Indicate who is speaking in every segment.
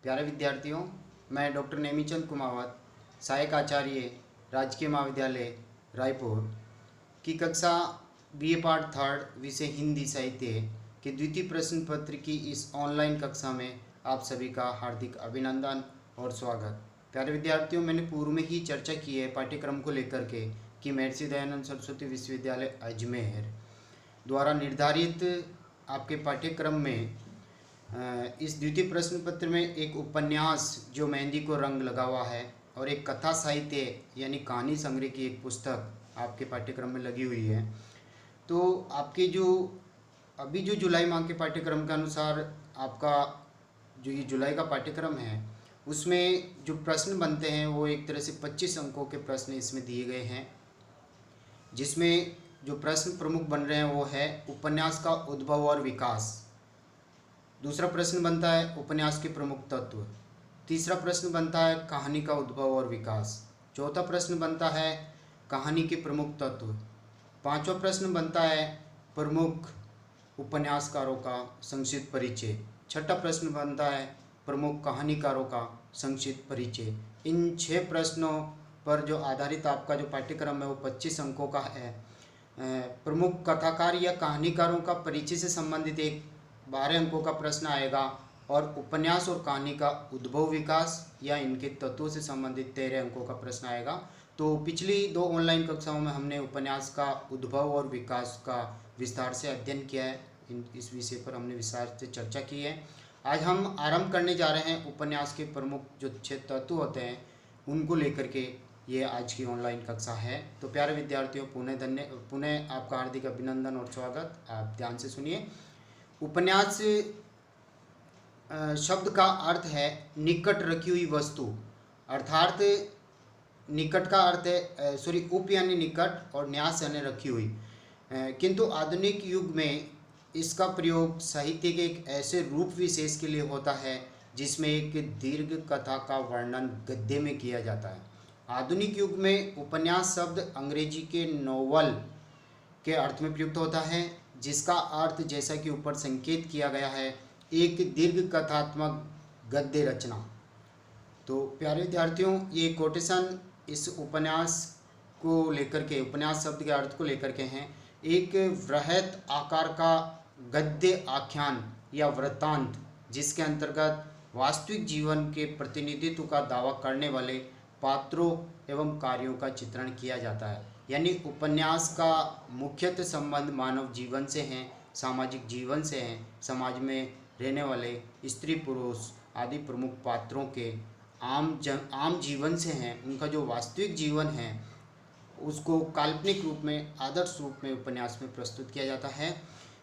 Speaker 1: प्यारे विद्यार्थियों, मैं डॉक्टर नेमीचंद कुमावत, सहायक आचार्य, राजकीय महाविद्यालय रायपुर की कक्षा बीए पार्ट थर्ड विषय हिंदी साहित्य के द्वितीय प्रश्न पत्र की इस ऑनलाइन कक्षा में आप सभी का हार्दिक अभिनंदन और स्वागत। प्यारे विद्यार्थियों, मैंने पूर्व में ही चर्चा की है पाठ्यक्रम को लेकर के कि महर्षि दयानंद सरस्वती विश्वविद्यालय अजमेर द्वारा निर्धारित आपके पाठ्यक्रम में इस द्वितीय प्रश्न पत्र में एक उपन्यास जो मेहंदी को रंग लगा हुआ है और एक कथा साहित्य यानी कहानी संग्रह की एक पुस्तक आपके पाठ्यक्रम में लगी हुई है। तो आपके जो अभी जो जुलाई माह के पाठ्यक्रम के अनुसार आपका जो ये जुलाई का पाठ्यक्रम है उसमें जो प्रश्न बनते हैं वो एक तरह से 25 अंकों के प्रश्न इसमें दिए गए हैं, जिसमें जो प्रश्न प्रमुख बन रहे हैं वो है उपन्यास का उद्भव और विकास। दूसरा प्रश्न बनता है उपन्यास के प्रमुख तत्व। तीसरा प्रश्न बनता है कहानी का उद्भव और विकास। चौथा प्रश्न बनता है कहानी के प्रमुख तत्व। पांचवा प्रश्न बनता है प्रमुख उपन्यासकारों का संक्षिप्त परिचय। छठा प्रश्न बनता है प्रमुख कहानीकारों का संक्षिप्त परिचय। इन 6 प्रश्नों पर जो आधारित आपका जो पाठ्यक्रम है वो 25 अंकों का है। प्रमुख कथाकार या कहानीकारों का परिचय से संबंधित एक 12 अंकों का प्रश्न आएगा और उपन्यास और कहानी का उद्भव विकास या इनके तत्वों से संबंधित 13 अंकों का प्रश्न आएगा। तो पिछली 2 ऑनलाइन कक्षाओं में हमने उपन्यास का उद्भव और विकास का विस्तार से अध्ययन किया है। इस विषय पर हमने विस्तार से चर्चा की है। आज हम आरंभ करने जा रहे हैं उपन्यास के प्रमुख जो 6 तत्व होते हैं उनको लेकर के ये आज की ऑनलाइन कक्षा है। तो प्यारे विद्यार्थियों, पुनः आपका हार्दिक अभिनंदन और स्वागत। आप ध्यान से सुनिए। उपन्यास शब्द का अर्थ है निकट रखी हुई वस्तु, अर्थात निकट का अर्थ है उप यानी निकट और न्यास यानी रखी हुई। किंतु आधुनिक युग में इसका प्रयोग साहित्य के एक ऐसे रूप विशेष के लिए होता है जिसमें एक दीर्घ कथा का वर्णन गद्य में किया जाता है। आधुनिक युग में उपन्यास शब्द अंग्रेजी के नोवेल के अर्थ में प्रयुक्त होता है, जिसका अर्थ जैसा कि ऊपर संकेत किया गया है एक दीर्घ कथात्मक गद्य रचना। तो प्यारे विद्यार्थियों, ये कोटेशन इस उपन्यास को लेकर के, उपन्यास शब्द के अर्थ को लेकर के हैं। एक वृहत आकार का गद्य आख्यान या वृत्तांत जिसके अंतर्गत वास्तविक जीवन के प्रतिनिधित्व का दावा करने वाले पात्रों एवं कार्यों का चित्रण किया जाता है। यानी उपन्यास का मुख्यतः संबंध मानव जीवन से है, सामाजिक जीवन से है। समाज में रहने वाले स्त्री पुरुष आदि प्रमुख पात्रों के आम जीवन से हैं। उनका जो वास्तविक जीवन है उसको काल्पनिक रूप में, आदर्श रूप में उपन्यास में प्रस्तुत किया जाता है।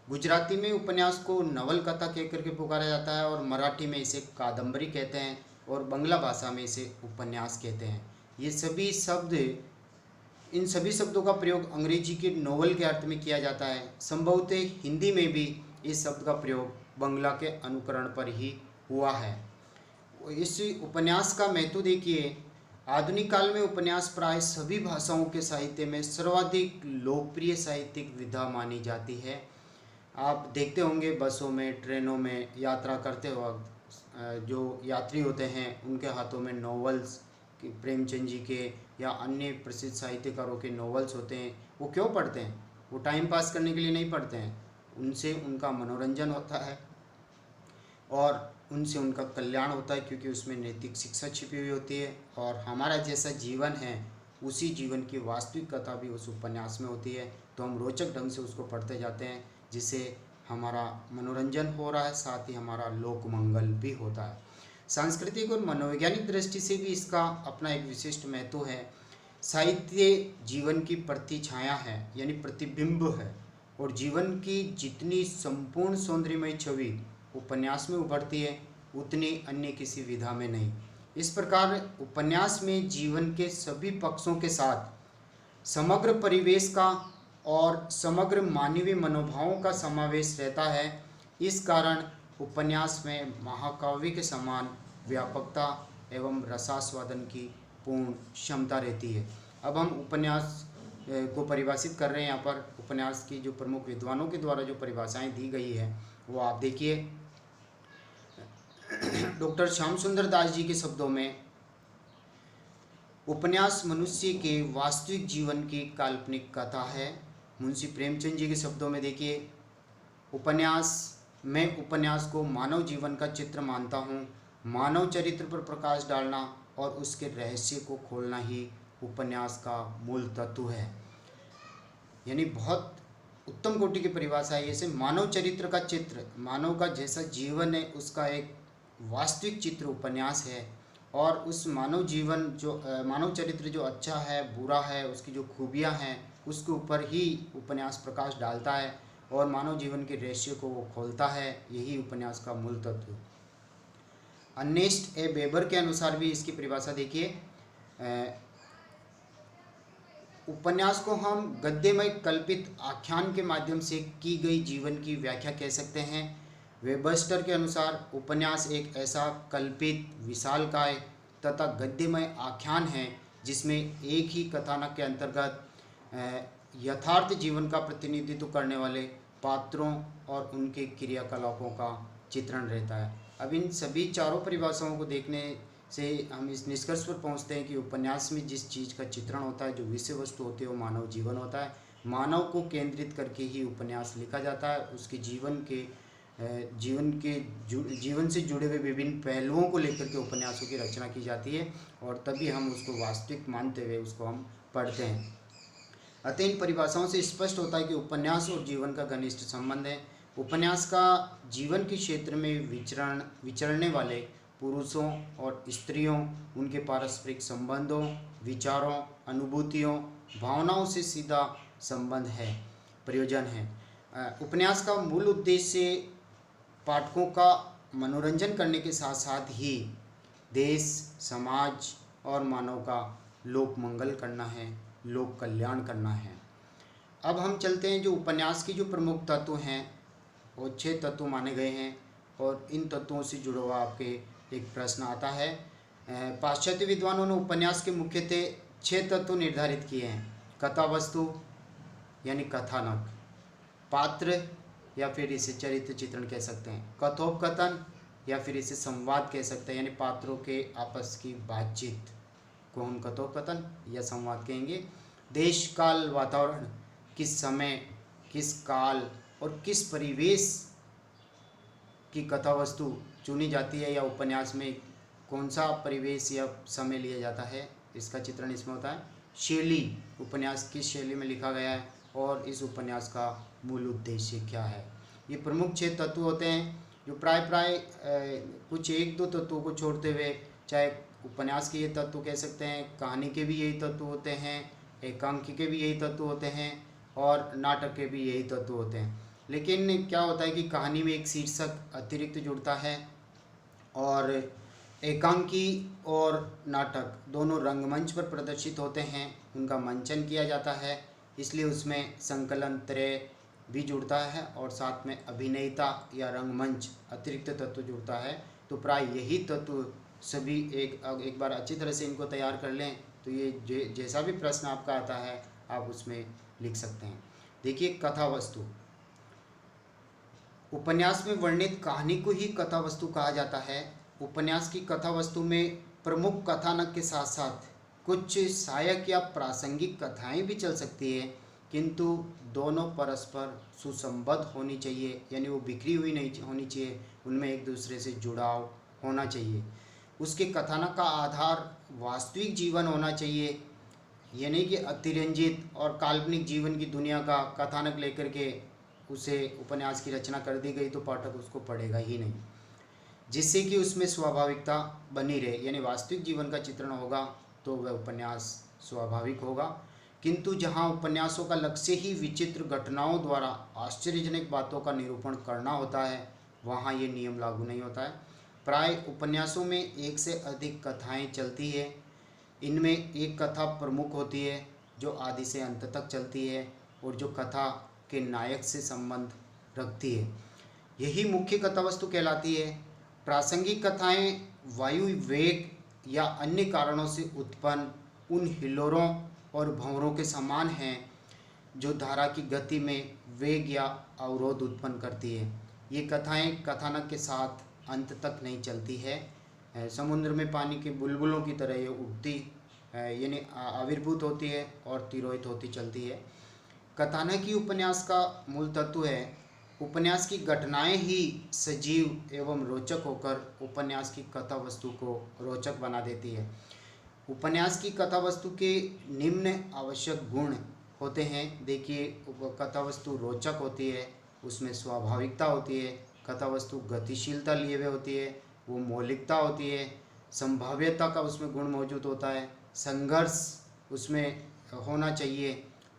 Speaker 1: गुजराती में उपन्यास को नवल कथा कह करके पुकारा जाता है और मराठी में इसे कादम्बरी कहते हैं और बांग्ला भाषा में इसे उपन्यास कहते हैं। ये सभी शब्द, इन सभी शब्दों का प्रयोग अंग्रेजी के नोवेल के अर्थ में किया जाता है। संभवतः हिंदी में भी इस शब्द का प्रयोग बांग्ला के अनुकरण पर ही हुआ है। इस उपन्यास का महत्व देखिए। आधुनिक काल में उपन्यास प्राय सभी भाषाओं के साहित्य में सर्वाधिक लोकप्रिय साहित्यिक विधा मानी जाती है। आप देखते होंगे बसों में, ट्रेनों में यात्रा करते वक्त जो यात्री होते हैं उनके हाथों में नॉवेल्स, प्रेमचंद जी के या अन्य प्रसिद्ध साहित्यकारों के नॉवेल्स होते हैं। वो क्यों पढ़ते हैं? वो टाइम पास करने के लिए नहीं पढ़ते हैं, उनसे उनका मनोरंजन होता है और उनसे उनका कल्याण होता है, क्योंकि उसमें नैतिक शिक्षा छिपी हुई होती है और हमारा जैसा जीवन है उसी जीवन की वास्तविक कथा भी उस उपन्यास में होती है। तो हम रोचक ढंग से उसको पढ़ते जाते हैं, जिससे हमारा मनोरंजन हो रहा है, साथ ही हमारा लोक मंगल भी होता है। सांस्कृतिक और मनोवैज्ञानिक दृष्टि से भी इसका अपना एक विशिष्ट महत्व है। साहित्य जीवन की प्रतिछाया है यानी प्रतिबिंब है और जीवन की जितनी संपूर्ण सौंदर्यमय छवि उपन्यास में उभरती है उतनी अन्य किसी विधा में नहीं। इस प्रकार उपन्यास में जीवन के सभी पक्षों के साथ समग्र परिवेश का और समग्र मानवीय मनोभावों का समावेश रहता है। इस कारण उपन्यास में महाकाव्य के समान व्यापकता एवं रसास्वादन की पूर्ण क्षमता रहती है। अब हम उपन्यास को परिभाषित कर रहे हैं। यहाँ पर उपन्यास की जो प्रमुख विद्वानों के द्वारा जो परिभाषाएं दी गई है वो आप देखिए। डॉक्टर श्याम सुंदर दास जी के शब्दों में, उपन्यास मनुष्य के वास्तविक जीवन की काल्पनिक कथा है। मुंशी प्रेमचंद जी के शब्दों में देखिए, मैं उपन्यास को मानव जीवन का चित्र मानता हूँ। मानव चरित्र पर प्रकाश डालना और उसके रहस्य को खोलना ही उपन्यास का मूल तत्व है। यानी बहुत उत्तम कोटि की परिभाषा है। जैसे मानव चरित्र का चित्र, मानव का जैसा जीवन है उसका एक वास्तविक चित्र उपन्यास है। और उस मानव जीवन जो मानव चरित्र जो अच्छा है बुरा है, उसकी जो खूबियाँ हैं उसके ऊपर ही उपन्यास प्रकाश डालता है और मानव जीवन के रहस्य को वो खोलता है। यही उपन्यास का मूल तत्व। अर्नेस्ट ए वेबर के अनुसार भी इसकी परिभाषा देखिए, उपन्यास को हम गद्यमय कल्पित आख्यान के माध्यम से की गई जीवन की व्याख्या कह सकते हैं। वेबस्टर के अनुसार उपन्यास एक ऐसा कल्पित विशालकाय तथा गद्यमय आख्यान है जिसमें एक ही कथानक के अंतर्गत यथार्थ जीवन का प्रतिनिधित्व करने वाले पात्रों और उनके क्रियाकलापों का चित्रण रहता है। अब इन सभी चारों परिभाषाओं को देखने से हम इस निष्कर्ष पर पहुंचते हैं कि उपन्यास में जिस चीज़ का चित्रण होता है, जो विषय वस्तु होती है, वो मानव जीवन होता है। मानव को केंद्रित करके ही उपन्यास लिखा जाता है। उसके जीवन से जुड़े हुए विभिन्न पहलुओं को लेकर के उपन्यासों की रचना की जाती है और तभी हम उसको वास्तविक मानते हुए उसको हम पढ़ते हैं। अतः इन परिभाषाओं से स्पष्ट होता है कि उपन्यास और जीवन का घनिष्ठ संबंध है। उपन्यास का जीवन के क्षेत्र में विचरने वाले पुरुषों और स्त्रियों, उनके पारस्परिक संबंधों, विचारों, अनुभूतियों, भावनाओं से सीधा संबंध है, प्रयोजन है। उपन्यास का मूल उद्देश्य पाठकों का मनोरंजन करने के साथ साथ ही देश, समाज और मानव का लोक मंगल करना है, लोक कल्याण करना है। अब हम चलते हैं, जो उपन्यास की जो प्रमुख तत्व हैं वो 6 तत्व माने गए हैं और इन तत्वों से जुड़ा हुआ आपके एक प्रश्न आता है। पाश्चात्य विद्वानों ने उपन्यास के मुख्यतः 6 तत्व निर्धारित किए हैं। कथा वस्तु यानी कथानक, पात्र या फिर इसे चरित्र चित्रण कह सकते हैं, कथोपकथन या फिर इसे संवाद कह सकते हैं, यानी पात्रों के आपस की बातचीत को हम कथोपकथन या संवाद कहेंगे। देश, काल, वातावरण, किस समय, किस काल और किस परिवेश की कथा वस्तु चुनी जाती है या उपन्यास में कौन सा परिवेश या समय लिया जाता है, इसका चित्रण इसमें होता है। शैली, उपन्यास किस शैली में लिखा गया है और इस उपन्यास का मूल उद्देश्य क्या है। ये प्रमुख 6 तत्व होते हैं जो प्राय कुछ 1-2 तत्वों को छोड़ते हुए, चाहे उपन्यास के ये तत्व कह सकते हैं, कहानी के भी यही तत्व होते हैं, एकांकी के भी यही तत्व होते हैं और नाटक के भी यही तत्व होते हैं। लेकिन क्या होता है कि कहानी में एक शीर्षक अतिरिक्त जुड़ता है और एकांकी और नाटक दोनों रंगमंच पर प्रदर्शित होते हैं, उनका मंचन किया जाता है, इसलिए उसमें संकलन त्रय भी जुड़ता है और साथ में अभिनेता या रंगमंच अतिरिक्त तत्व जुड़ता है। तो प्राय यही तत्व सभी एक बार अच्छी तरह से इनको तैयार कर लें तो ये जैसा भी प्रश्न आपका आता है आप उसमें लिख सकते हैं। देखिए, कथा वस्तु, उपन्यास में वर्णित कहानी को ही कथा वस्तु कहा जाता है। उपन्यास की कथा वस्तु में प्रमुख कथानक के साथ साथ कुछ सहायक या प्रासंगिक कथाएं भी चल सकती है, किंतु दोनों परस्पर सुसंबद्ध होनी चाहिए, यानी वो बिखरी हुई नहीं होनी चाहिए, उनमें एक दूसरे से जुड़ाव होना चाहिए। उसके कथानक का आधार वास्तविक जीवन होना चाहिए, यानी कि अतिरंजित और काल्पनिक जीवन की दुनिया का कथानक लेकर के उसे उपन्यास की रचना कर दी गई तो पाठक उसको पढ़ेगा ही नहीं, जिससे कि उसमें स्वाभाविकता बनी रहे, यानी वास्तविक जीवन का चित्रण होगा तो वह उपन्यास स्वाभाविक होगा। किंतु जहाँ उपन्यासों का लक्ष्य ही विचित्र घटनाओं द्वारा आश्चर्यजनक बातों का निरूपण करना होता है, वहाँ ये नियम लागू नहीं होता है। प्राय उपन्यासों में एक से अधिक कथाएं चलती है, इनमें एक कथा प्रमुख होती है जो आदि से अंत तक चलती है और जो कथा के नायक से संबंध रखती है, यही मुख्य कथा वस्तु कहलाती है। प्रासंगिक कथाएं वायु वेग या अन्य कारणों से उत्पन्न उन हिलोरों और भंवरों के समान हैं जो धारा की गति में वेग या अवरोध उत्पन्न करती है। ये कथाएं कथानक के साथ अंत तक नहीं चलती है। समुद्र में पानी के बुलबुलों की तरह ये उठती यानी आविर्भूत होती है और तिरोहित होती चलती है। कथानकी उपन्यास का मूल तत्व है। उपन्यास की घटनाएं ही सजीव एवं रोचक होकर उपन्यास की कथा वस्तु को रोचक बना देती है। उपन्यास की कथा वस्तु के निम्न आवश्यक गुण होते हैं। देखिए, कथा वस्तु रोचक होती है, उसमें स्वाभाविकता होती है, कथा वस्तु गतिशीलता लिए हुए होती है, वो मौलिकता होती है, संभाव्यता का उसमें गुण मौजूद होता है, संघर्ष उसमें होना चाहिए,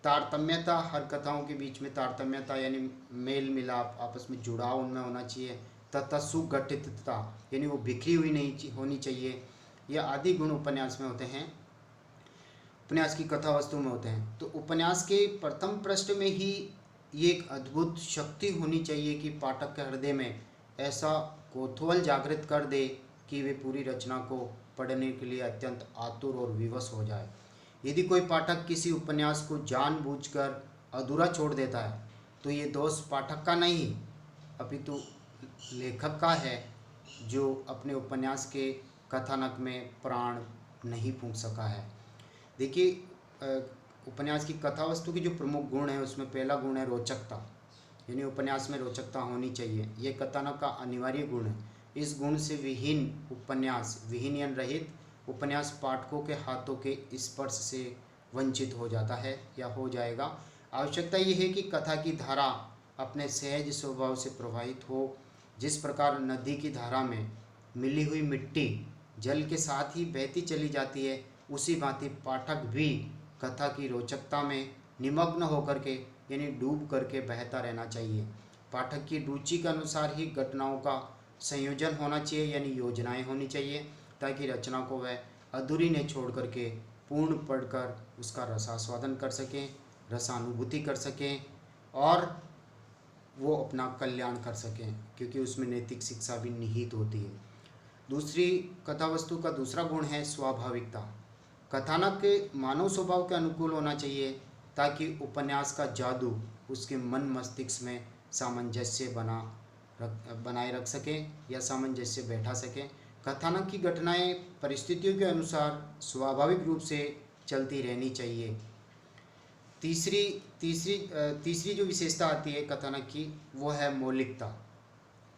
Speaker 1: तारतम्यता, हर कथाओं के बीच में तारतम्यता यानी मेल मिलाप, आपस में जुड़ाव उनमें होना चाहिए, तथा सुगठितता यानी वो बिखरी हुई नहीं होनी चाहिए। यह आदि गुण उपन्यास में होते हैं, उपन्यास की कथा वस्तु में होते हैं। तो उपन्यास के प्रथम पृष्ठ में ही ये एक अद्भुत शक्ति होनी चाहिए कि पाठक के हृदय में ऐसा कौतूहल जागृत कर दे कि वे पूरी रचना को पढ़ने के लिए अत्यंत आतुर और विवश हो जाए। यदि कोई पाठक किसी उपन्यास को जानबूझकर अधूरा छोड़ देता है तो ये दोष पाठक का नहीं अपितु लेखक का है, जो अपने उपन्यास के कथानक में प्राण नहीं फूंक सका है। देखिए, उपन्यास की कथा वस्तु की जो प्रमुख गुण है उसमें पहला गुण है रोचकता, यानी उपन्यास में रोचकता होनी चाहिए। यह कथानक का अनिवार्य गुण है। इस गुण से विहीन उपन्यास, विहीन यानी रहित उपन्यास पाठकों के हाथों के स्पर्श से वंचित हो जाता है या हो जाएगा। आवश्यकता यह है कि कथा की धारा अपने सहज स्वभाव से प्रवाहित हो। जिस प्रकार नदी की धारा में मिली हुई मिट्टी जल के साथ ही बहती चली जाती है, उसी भांति पाठक भी कथा की रोचकता में निमग्न होकर के यानी डूब करके बहता रहना चाहिए। पाठक की रुचि के अनुसार ही घटनाओं का संयोजन होना चाहिए, यानी योजनाएं होनी चाहिए, ताकि रचना को वह अधूरी न छोड़ करके पूर्ण पढ़कर उसका रसास्वादन कर सकें, रसानुभूति कर सकें और वो अपना कल्याण कर सकें, क्योंकि उसमें नैतिक शिक्षा भी निहित होती है। दूसरी कथा वस्तु का दूसरा गुण है स्वाभाविकता। कथानक के मानव स्वभाव के अनुकूल होना चाहिए ताकि उपन्यास का जादू उसके मन मस्तिष्क में सामंजस्य बनाए रख सके या सामंजस्य बैठा सके। कथानक की घटनाएं परिस्थितियों के अनुसार स्वाभाविक रूप से चलती रहनी चाहिए। तीसरी जो विशेषता आती है कथानक की, वो है मौलिकता।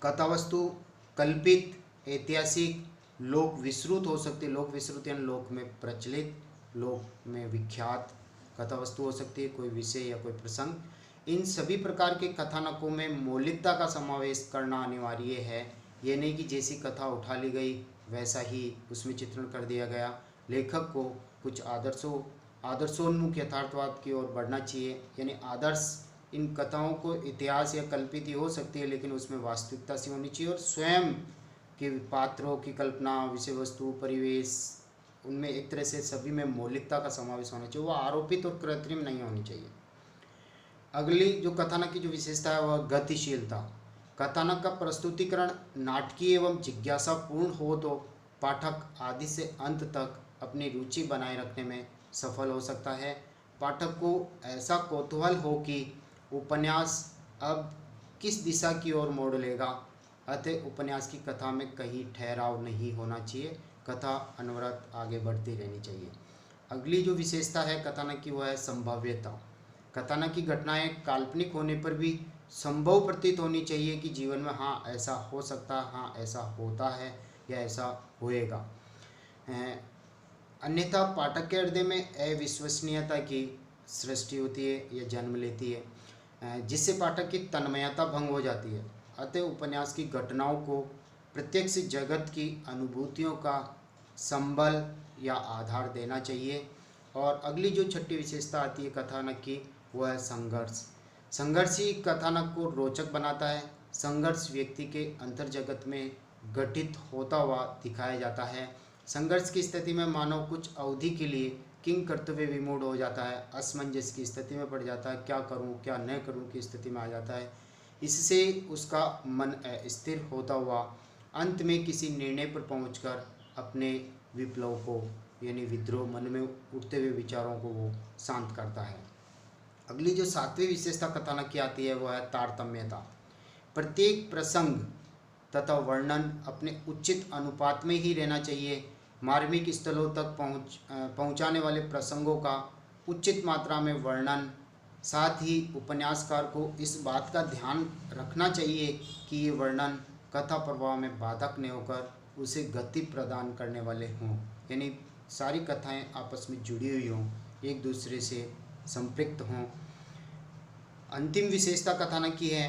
Speaker 1: कथा वस्तु कल्पित, ऐतिहासिक, लोक विश्रुत हो सकती है। लोक विश्रुत यानी लोक में प्रचलित, लोक में विख्यात कथा वस्तु हो सकती है, कोई विषय या कोई प्रसंग। इन सभी प्रकार के कथानकों में मौलिकता का समावेश करना अनिवार्य है। ये नहीं कि जैसी कथा उठा ली गई वैसा ही उसमें चित्रण कर दिया गया। लेखक को कुछ आदर्शोन्मुख यथार्थवाद की ओर बढ़ना चाहिए, यानी आदर्श इन कथाओं को इतिहास या कल्पित ही हो सकती है, लेकिन उसमें वास्तविकता सी होनी चाहिए और स्वयं के पात्रों की कल्पना, विषय वस्तु, परिवेश, उनमें एक तरह से सभी में मौलिकता का समावेश होना चाहिए। वो आरोपित और कृत्रिम नहीं होनी चाहिए। अगली जो कथानक की जो विशेषता है वह गतिशीलता। कथानक का प्रस्तुतिकरण नाटकीय एवं जिज्ञासापूर्ण हो तो पाठक आदि से अंत तक अपनी रुचि बनाए रखने में सफल हो सकता है। पाठक को ऐसा कौतूहल हो कि उपन्यास अब किस दिशा की ओर मोड़ लेगा। अतः उपन्यास की कथा में कहीं ठहराव नहीं होना चाहिए, कथा अनवरत आगे बढ़ती रहनी चाहिए। अगली जो विशेषता है कथानक की वह है संभाव्यता। कथानक की घटनाएं काल्पनिक होने पर भी संभव प्रतीत होनी चाहिए कि जीवन में हाँ ऐसा हो सकता है, हाँ ऐसा होता है या ऐसा होएगा। अन्यथा पाठक के हृदय में अविश्वसनीयता की सृष्टि होती है या जन्म लेती है, जिससे पाठक की तन्मयता भंग हो जाती है। अतः उपन्यास की घटनाओं को प्रत्यक्ष जगत की अनुभूतियों का संबल या आधार देना चाहिए। और अगली जो छठी विशेषता आती है कथानक की वह है संघर्ष। संघर्ष ही कथानक को रोचक बनाता है। संघर्ष व्यक्ति के अंतर्जगत में घटित होता हुआ दिखाया जाता है। संघर्ष की स्थिति में मानव कुछ अवधि के लिए किंग कर्तव्य विमूढ़ हो जाता है, असमंजस की स्थिति में पड़ जाता है, क्या करूं क्या न करूं की स्थिति में आ जाता है। इससे उसका मन अस्थिर होता हुआ अंत में किसी निर्णय पर पहुंचकर अपने विप्लव को यानी विद्रोह, मन में उठते हुए विचारों को वो शांत करता है। अगली जो सातवीं विशेषता कथानक की आती है वह है तारतम्यता। प्रत्येक प्रसंग तथा वर्णन अपने उचित अनुपात में ही रहना चाहिए। मार्मिक स्थलों तक पहुंचाने वाले प्रसंगों का उचित मात्रा में वर्णन। साथ ही उपन्यासकार को इस बात का ध्यान रखना चाहिए कि ये वर्णन कथा प्रवाह में बाधक न होकर उसे गति प्रदान करने वाले हों, यानी सारी कथाएं आपस में जुड़ी हुई हों, एक दूसरे से संपृक्त हों। अंतिम विशेषता कथानक की है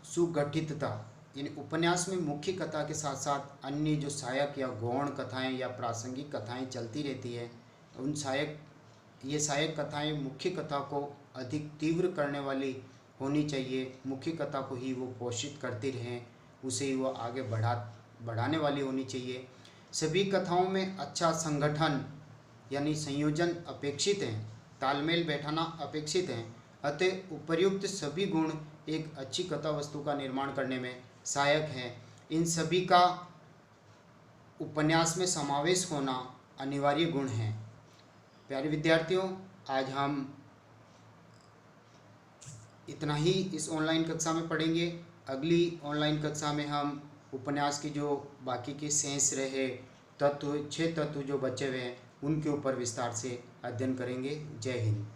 Speaker 1: सुगठितता, यानी उपन्यास में मुख्य कथा के साथ साथ अन्य जो सहायक या गौण कथाएं या प्रासंगिक कथाएं चलती रहती है, उन सहायक कथाएं मुख्य कथा को अधिक तीव्र करने वाली होनी चाहिए। मुख्य कथा को ही वो पोषित करती रहें, उसे ही वो आगे बढ़ाने वाली होनी चाहिए। सभी कथाओं में अच्छा संगठन यानी संयोजन अपेक्षित है, तालमेल बैठाना अपेक्षित है। अतः उपर्युक्त सभी गुण एक अच्छी कथा वस्तु का निर्माण करने में सहायक हैं। इन सभी का उपन्यास में समावेश होना अनिवार्य गुण है। प्यारे विद्यार्थियों, आज हम इतना ही इस ऑनलाइन कक्षा में पढ़ेंगे। अगली ऑनलाइन कक्षा में हम उपन्यास की जो बाकी के शेष रहे तत्व 6 तत्व जो बचे हुए हैं उनके ऊपर विस्तार से अध्ययन करेंगे। जय हिंद।